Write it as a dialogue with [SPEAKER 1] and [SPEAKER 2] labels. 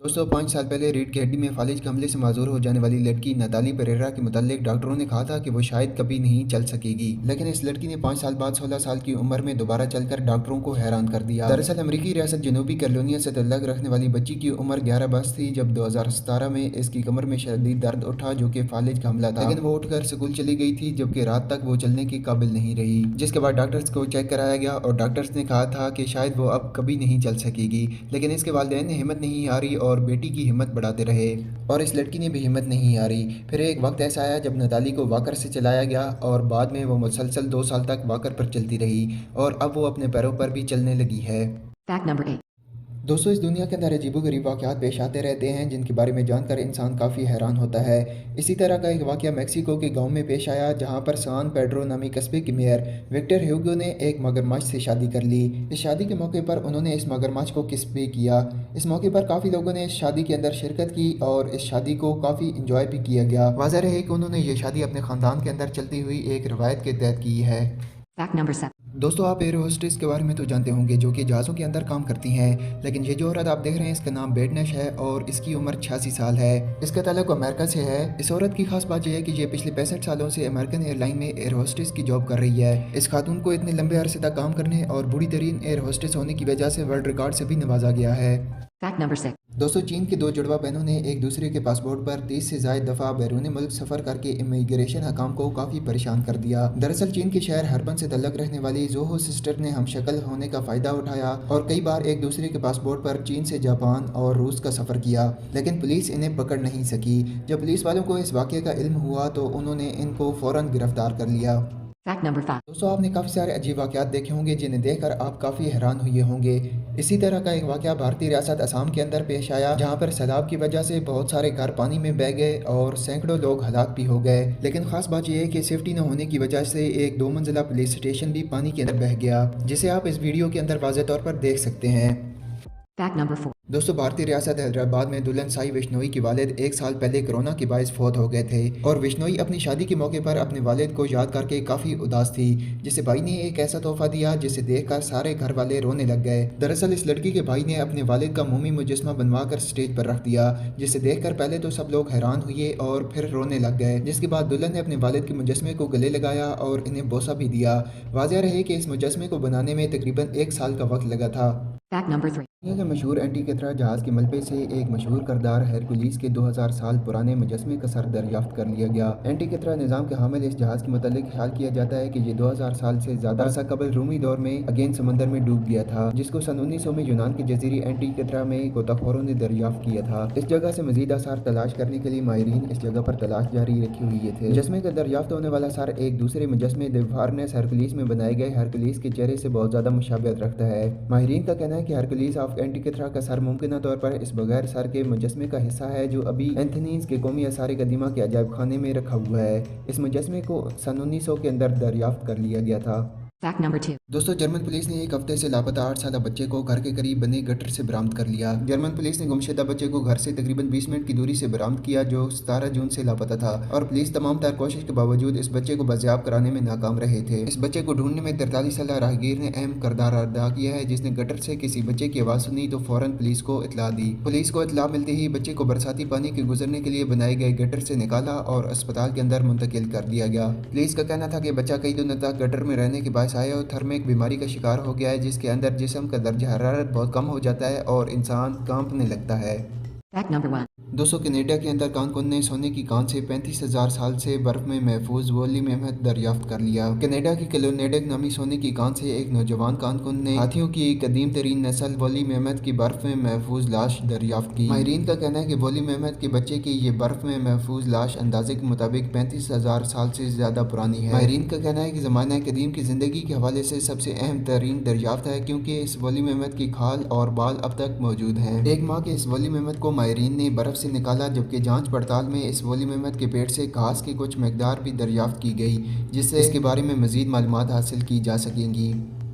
[SPEAKER 1] दोस्तों 5 साल पहले रीढ़ की हड्डी में फालिज के हमले से माजूर हो जाने वाली लड़की नताली परेरा के मुतालिक डॉक्टरों ने कहा था कि वो शायद कभी नहीं चल सकेगी, लेकिन इस लड़की ने 5 साल बाद 16 साल की उम्र में दोबारा चलकर डॉक्टरों को हैरान कर दिया। दरअसल अमरीकी रियासत जनूबी कैलिफोर्निया से तल्लक रखने वाली बच्ची की उम्र 11 बरस थी जब 2017 में इसकी कमर में शदीद दर्द उठा जो कि फालिज का हमला था, लेकिन वो उठकर स्कूल चली गई थी जबकि रात तक वो चलने के काबिल नहीं रही, जिसके बाद डॉक्टर्स को चेक कराया गया और डॉक्टर्स ने कहा था कि शायद वो अब कभी नहीं चल सकेगी, लेकिन इसके वालिदैन ने हिम्मत नहीं हारी और बेटी की हिम्मत बढ़ाते रहे और इस लड़की ने भी हिम्मत नहीं हारी। फिर एक वक्त ऐसा आया जब नताली को वॉकर से चलाया गया और बाद में वो मुसलसल 2 साल तक वॉकर पर चलती रही और अब वो अपने पैरों पर भी चलने लगी है।
[SPEAKER 2] Fact number 8.
[SPEAKER 1] दोस्तों इस दुनिया के अंदर अजीबोगरीब वाक़यात पेश आते रहते हैं जिनके बारे में जानकर इंसान काफ़ी हैरान होता है। इसी तरह का एक वाक़या मेक्सिको के गांव में पेश आया जहां पर सान पेड्रो नामी कस्बे के मेयर विक्टर ह्यूगो ने एक मगरमच्छ से शादी कर ली। इस शादी के मौके पर उन्होंने इस मगरमच्छ को किस भी किया। इस मौके पर काफ़ी लोगों ने इस शादी के अंदर शिरकत की और इस शादी को काफ़ी इंजॉय भी किया गया। वाज़ह है कि उन्होंने ये शादी अपने ख़ानदान के अंदर चलती हुई एक रवायत के तहत की है।
[SPEAKER 2] Fact number 7.
[SPEAKER 1] दोस्तों आप एयर होस्टेस के बारे में तो जानते होंगे जो कि जहाज़ों के अंदर काम करती हैं, लेकिन ये जो औरत आप देख रहे हैं इसका नाम बेडनेश है और इसकी उम्र 86 साल है। इसका ताल्लुक अमेरिका से है। इस औरत की खास बात यह है कि ये पिछले 65 सालों से अमेरिकन एयरलाइन में एयर होस्टेस की जॉब कर रही है। इस खातून को इतने लंबे अरसे तक काम करने और बूढ़ी तरीन एयर होस्टेस होने की वजह से वर्ल्ड रिकॉर्ड से भी नवाजा गया है।
[SPEAKER 2] Fact number 6.
[SPEAKER 1] दोस्तों चीन के दो जुड़वा बहनों ने एक दूसरे के पासपोर्ट पर 30 से ज़ायद दफ़ा बैरून मुल्क सफ़र करके इमिग्रेशन हकाम को काफ़ी परेशान कर दिया। दरअसल चीन के शहर हरबन से तल्लक रहने वाली जोहो सिस्टर ने हमशक्ल होने का फ़ायदा उठाया और कई बार एक दूसरे के पासपोर्ट पर चीन से जापान और रूस का सफ़र किया, लेकिन पुलिस इन्हें पकड़ नहीं सकी। जब पुलिस वालों को इस वाक़े का इल्म हुआ तो उन्होंने इनको फ़ौरन गिरफ्तार कर लिया।
[SPEAKER 2] Fact number 5.
[SPEAKER 1] दोस्तों आपने काफ़ी सारे अजीब वाक़यात देखे होंगे जिन्हें देखकर आप काफ़ी हैरान हुए होंगे। इसी तरह का एक वाक़या भारतीय रियासत असम के अंदर पेश आया जहां पर सैलाब की वजह से बहुत सारे घर पानी में बह गए और सैकड़ों लोग हलाक भी हो गए, लेकिन ख़ास बात यह है कि सेफ्टी न होने की वजह से एक 2 मंजिला पुलिस स्टेशन भी पानी के अंदर बह गया, जिसे आप इस वीडियो के अंदर वाज़ेह तौर पर देख सकते हैं।
[SPEAKER 2] Fact number 4.
[SPEAKER 1] दोस्तों भारतीय रियासत हैदराबाद में दुल्हन साई विश्नोई के वालिद 1 साल पहले कोरोना के बायस फौत हो गए थे और विश्नोई अपनी शादी के मौके पर अपने वालिद को याद करके काफ़ी उदास थी, जिसे भाई ने एक ऐसा तोहफा दिया जिसे देखकर सारे घर वाले रोने लग गए। दरअसल इस लड़की के भाई ने अपने वालिद का मोमी मुजस्मा बनवा कर स्टेज पर रख दिया, जिसे देखकर पहले तो सब लोग हैरान हुए और फिर रोने लग गए, जिसके बाद दुल्हन ने अपने वालिद के मुजस्मे को गले लगाया और इन्हें बोसा भी दिया। वाज़ेह रहे कि इस मुजस्मे को बनाने में तकरीबन 1 साल का वक्त लगा था।
[SPEAKER 2] Fact number 3.
[SPEAKER 1] दुनिया के मशहूर एंटीकतरा जहाज़ के मलबे से एक मशहूर करदार हेरकुलिस के 2000 साल पुराने मुजस्मे का सर दरियाफ्त कर लिया गया। एंटीकतरा निज़ाम के हामिल इस जहाज़ के मुतालिक ख्याल किया जाता है कि ये 2000 साल से ज़्यादा अरसा कबल रूमी दौर में अगेन समंदर में डूब गया था, जिसको सन 1900 में यूनान के जजीरे एंटीकतरा में गोताखोरों ने दरियाफ्त किया था। इस जगह से मजीद आसार तलाश करने के लिए माहिरीन इस जगह पर तलाश जारी रखे हुए थे। मुजस्मे का दरियाफ्त होने वाला सर एक दूसरे मुजस्मे द फार्नेस हेरकुलिस में बनाए गए हेरकुलिस के चेहरे से बहुत ज़्यादा मुशाबहत रखता है। माहिरीन का कहना है कि हेरकुलिस ऑफ एंटीकतरा का सर मुमकिन तौर पर इस बगैर सर के मुजस्मे का हिस्सा है जो अभी एंथनीज के कौमी आसार कदीमा के अजायब खाने में रखा हुआ है। इस मुजस्मे को सन 1900 के अंदर दरियाफ्त कर लिया गया था।
[SPEAKER 2] Fact number 2.
[SPEAKER 1] दोस्तों जर्मन पुलिस ने एक हफ्ते से लापता 8 साल बच्चे को घर के करीब बने गटर से बरामद कर लिया। जर्मन पुलिस ने गुमशुदा बच्चे को घर से तकरीबन 20 मिनट की दूरी से बरामद किया जो 17 जून से लापता था और पुलिस तमाम तर कोशिश के बावजूद इस बच्चे को बाजियाब कराने में नाकाम रहे थे। इस बच्चे को ढूंढने में 43 साल राहगीर ने अहम किरदार अदा किया है, जिसने गटर से किसी बच्चे की आवाज़ सुनी तो फौरन पुलिस को इतला दी। पुलिस को इतला मिलते ही बच्चे को बरसाती पानी के गुजरने के लिए बनाए गए गटर से निकाला और अस्पताल के अंदर मुंतकिल कर दिया गया। पुलिस का कहना था कि बच्चा कई दिनों तक गटर में रहने के बायस आया और थर्मिक बीमारी का शिकार हो गया है, जिसके अंदर जिस्म का दर्जा हरारत बहुत कम हो जाता है और इंसान कांपने लगता है।
[SPEAKER 2] Fact number 1.
[SPEAKER 1] दोस्तों कनाडा के अंदर कानकुन ने सोने की कान से 35,000 साल से बर्फ में महफूज वोली मेहमत दरियाफ्त कर लिया। कनाडा की क्लोनेडक नामी सोने की कान से एक नौजवान कानकुन ने हाथियों की कदीम तरीन नस्ल वोली मेहमत की बर्फ में महफूज लाश दरियाफ्त की। माहिरीन का कहना है कि वोली मेहमत के बच्चे की ये बर्फ में महफूज लाश अंदाजे के मुताबिक 35,000 साल से ज्यादा पुरानी है। माहिरीन का कहना है कि ज़माना कदीम की जिंदगी के हवाले से सबसे अहम तरीन दरियाफ्त है, क्योंकि इस वोली मेहमत की खाल और बाल अब तक मौजूद हैं। 1 माह के इस वोली मेहमत को माहिरीन ने बर्फ से निकाला, जबकि जांच पड़ताल में इस वोली मेहमत के पेट से घास की कुछ मकदार भी दरियाफ्त की गई, जिससे इसके बारे में मजीद मालूमात हासिल की जा सकेंगी।